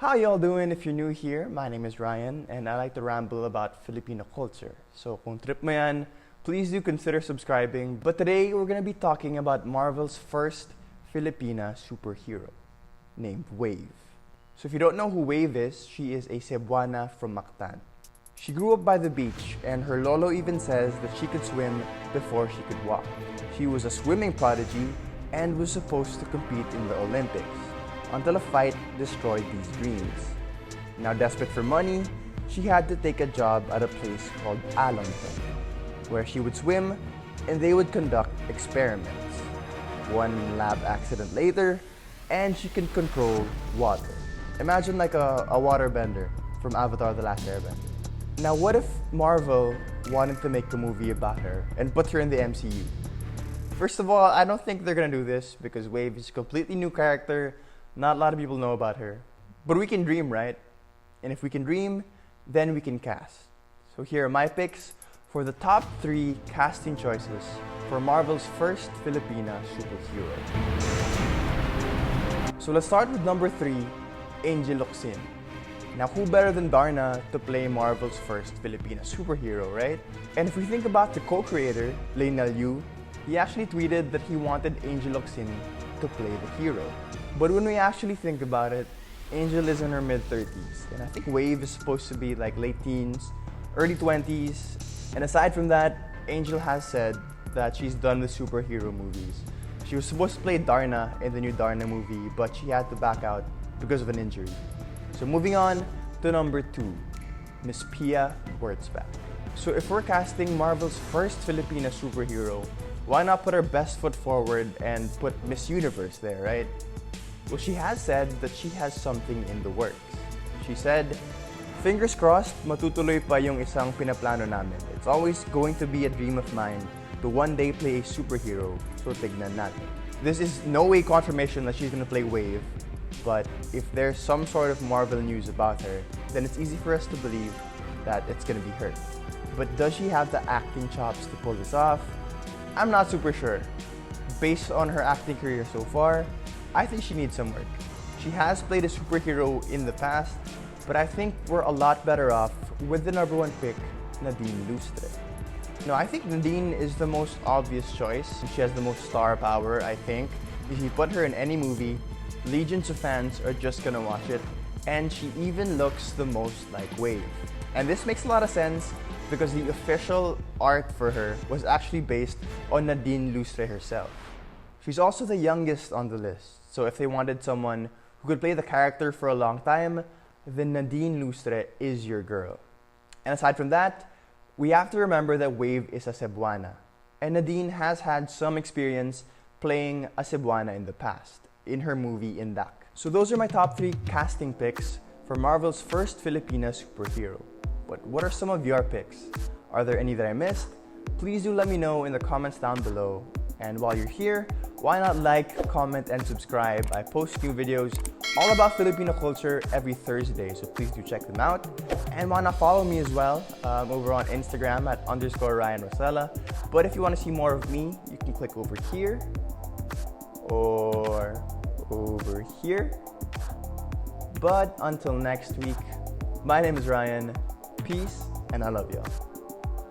How y'all doing? If you're new here, my name is Ryan and I like to ramble about Filipino culture. So kung trip mo yan, please do consider subscribing. But today we're gonna be talking about Marvel's first Filipina superhero named Wave. So if you don't know who Wave is, she is a Cebuana from Mactan. She grew up by the beach and her lolo even says that she could swim before she could walk. She was a swimming prodigy and was supposed to compete in the Olympics until a fight destroyed these dreams. Now desperate for money, she had to take a job at a place called Alonton, where she would swim and they would conduct experiments. One lab accident later, and she can control water. Imagine like a waterbender from Avatar: The Last Airbender. Now what if Marvel wanted to make a movie about her and put her in the MCU? First of all, I don't think they're gonna do this because Wave is a completely new character. Not a lot of people know about her. But we can dream, right? And if we can dream, then we can cast. So here are my picks for the top 3 casting choices for Marvel's first Filipina superhero. So let's start with number 3, Locsin. Now who better than Darna to play Marvel's first Filipina superhero, right? And if we think about the co-creator, Lionel Yu, he actually tweeted that he wanted Locsin to play the hero. But when we actually think about it, Angel is in her mid-30s, and I think Wave is supposed to be like late teens, early 20s. And aside from that, Angel has said that she's done with superhero movies. She was supposed to play Darna in the new Darna movie, but she had to back out because of an injury. So moving on to number 2, Miss Pia Wurtzbach. So if we're casting Marvel's first Filipina superhero, why not put her best foot forward and put Miss Universe there, right? Well, she has said that she has something in the works. She said, "Fingers crossed, matutuloy pa yung isang pinaplano namin. It's always going to be a dream of mine to one day play a superhero, so tignan natin." This is no way confirmation that she's gonna play Wave, but if there's some sort of Marvel news about her, then it's easy for us to believe that it's gonna be her. But does she have the acting chops to pull this off? I'm not super sure. Based on her acting career so far, I think she needs some work. She has played a superhero in the past, but I think we're a lot better off with the number 1 pick, Nadine Lustre. No, I think Nadine is the most obvious choice. She has the most star power, I think. If you put her in any movie, legions of fans are just gonna watch it, and she even looks the most like Wave. And this makes a lot of sense because the official art for her was actually based on Nadine Lustre herself. She's also the youngest on the list, so if they wanted someone who could play the character for a long time, then Nadine Lustre is your girl. And aside from that, we have to remember that Wave is a Cebuana, and Nadine has had some experience playing a Cebuana in the past, in her movie INDAK. So those are my top 3 casting picks for Marvel's first Filipina superhero. But what are some of your picks? Are there any that I missed? Please do let me know in the comments down below. And while you're here, why not like, comment, and subscribe? I post new videos all about Filipino culture every Thursday, so please do check them out. And why not follow me as well over on Instagram at _Ryan Rosella. But if you want to see more of me, you can click over here or over here. But until next week, my name is Ryan. Peace, and I love y'all.